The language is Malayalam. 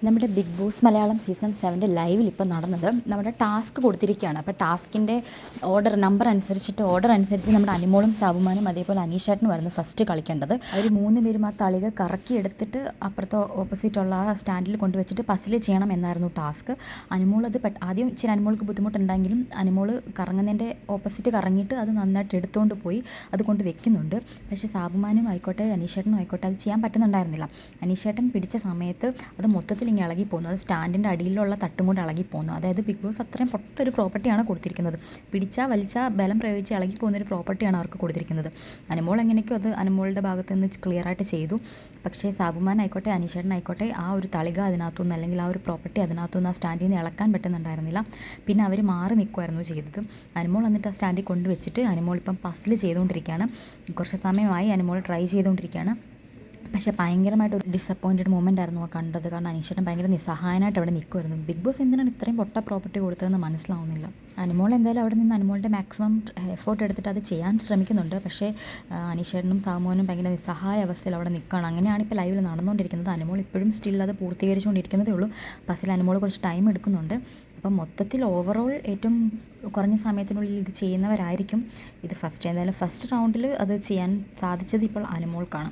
നമ്മുടെ ബിഗ് ബോസ് മലയാളം സീസൺ 7 ലൈവിൽ ഇപ്പോൾ നടന്നത് നമ്മുടെ ടാസ്ക് കൊടുത്തിരിക്കുകയാണ്. അപ്പോൾ ടാസ്കിൻ്റെ ഓർഡർ അനുസരിച്ച് നമ്മുടെ അനിമോളും സാബുമാനും അതേപോലെ അനീഷേട്ടനുമായിരുന്നു ഫസ്റ്റ് കളിക്കേണ്ടത്. അവർ 3 പേരും ആ തളിക കറക്കി എടുത്തിട്ട് അപ്പുറത്തെ ഓപ്പോസിറ്റുള്ള ആ സ്റ്റാൻഡിൽ കൊണ്ടുവച്ചിട്ട് പസിൽ ചെയ്യണം എന്നായിരുന്നു ടാസ്ക്. അനിമോൾ അത് ആദ്യം ഇച്ചിരി അനിമോൾക്ക് ബുദ്ധിമുട്ടുണ്ടെങ്കിലും അനിമോൾ കറങ്ങുന്നതിൻ്റെ ഓപ്പോസിറ്റ് കറങ്ങിയിട്ട് അത് നന്നായിട്ട് എടുത്തുകൊണ്ട് പോയി അത് കൊണ്ട് വെക്കുന്നുണ്ട്. പക്ഷേ സാബുമാനും ആയിക്കോട്ടെ അനീഷേട്ടനും ആയിക്കോട്ടെ അത് ചെയ്യാൻ പറ്റുന്നുണ്ടായിരുന്നില്ല. അനീഷേട്ടൻ പിടിച്ച സമയത്ത് അത് മൊത്തത്തിൽ ഇങ്ങനെ ഇളകി പോകുന്നു. അത് സ്റ്റാൻഡിൻ്റെ അടിയിലുള്ള തട്ടും കൊണ്ട് ഇളകി പോകുന്നു. അതായത് ബിഗ് ബോസ് അത്രയും പൊട്ടൊരു പ്രോപ്പർട്ടിയാണ് കൊടുത്തിരിക്കുന്നത്. പിടിച്ചാൽ വലിച്ചാൽ ബലം പ്രയോഗിച്ച് ഇളകി പോകുന്നൊരു പ്രോപ്പർട്ടിയാണ് അവർക്ക് കൊടുത്തിരിക്കുന്നത്. അനിമോൾ എങ്ങനെയൊക്കെയോ അത് അനിമോളുടെ ഭാഗത്ത് നിന്ന് ക്ലിയറായിട്ട് ചെയ്തു. പക്ഷേ സാബുമാൻ ആയിക്കോട്ടെ അനീഷേട്ടനായിക്കോട്ടെ ആ ഒരു തളിക അതിനകത്തുനിന്ന് അല്ലെങ്കിൽ ആ ഒരു പ്രോപ്പർട്ടി അതിനകത്തുനിന്ന് ആ സ്റ്റാൻഡിൽ നിന്ന് ഇളക്കാൻ പറ്റുന്നുണ്ടായിരുന്നില്ല. പിന്നെ അവർ മാറി നിൽക്കുമായിരുന്നു ചെയ്തത്. അനിമോൾ എന്നിട്ട് ആ സ്റ്റാൻഡിൽ കൊണ്ടുവച്ചിട്ട് അനിമോൾ ഇപ്പം പസിൽ ചെയ്തുകൊണ്ടിരിക്കുകയാണ്. കുറച്ച് സമയമായി അനിമോൾ ട്രൈ ചെയ്തുകൊണ്ടിരിക്കുകയാണ്. പക്ഷേ ഭയങ്കരമായിട്ടൊരു ഡിസപ്പോയിൻറ്റഡ് മൊമെൻ്റ് ആയിരുന്നു ആ കണ്ടത്. കാരണം അനീഷേട്ടൻ ഭയങ്കര നിസ്സഹായനായിട്ട് അവിടെ നിൽക്കുമായിരുന്നു. ബിഗ് ബോസ് എന്തിനാണ് ഇത്രയും പൊട്ട പ്രോപ്പർട്ടി കൊടുത്തതെന്ന് മനസ്സിലാവുന്നില്ല. അനിമോൾ എന്തായാലും അവിടെ നിന്ന് അനിമോളുടെ മാക്സിമം എഫേർട്ട് എടുത്തിട്ട് അത് ചെയ്യാൻ ശ്രമിക്കുന്നുണ്ട്. പക്ഷേ അനീഷേട്ടനും സാമോനും ഭയങ്കര നിസ്സഹായ അവസ്ഥയിൽ അവിടെ നിൽക്കുകയാണ്. അങ്ങനെയാണ് ഇപ്പോൾ ലൈവിൽ നടന്നുകൊണ്ടിരിക്കുന്നത്. അനിമോൾ ഇപ്പോഴും സ്റ്റിൽ അത് പൂർത്തീകരിച്ചുകൊണ്ടിരിക്കുന്നതേ ഉള്ളൂ. ബസ്സിൽ അനിമോൾ കുറച്ച് ടൈം എടുക്കുന്നുണ്ട്. അപ്പം മൊത്തത്തിൽ ഓവറോൾ ഏറ്റവും കുറഞ്ഞ സമയത്തിനുള്ളിൽ ഇത് ചെയ്യുന്നവരായിരിക്കും ഇത് ഫസ്റ്റ്. എന്തായാലും ഫസ്റ്റ് റൗണ്ടിൽ അത് ചെയ്യാൻ സാധിച്ചത് ഇപ്പോൾ അനിമോൾക്കാണ്.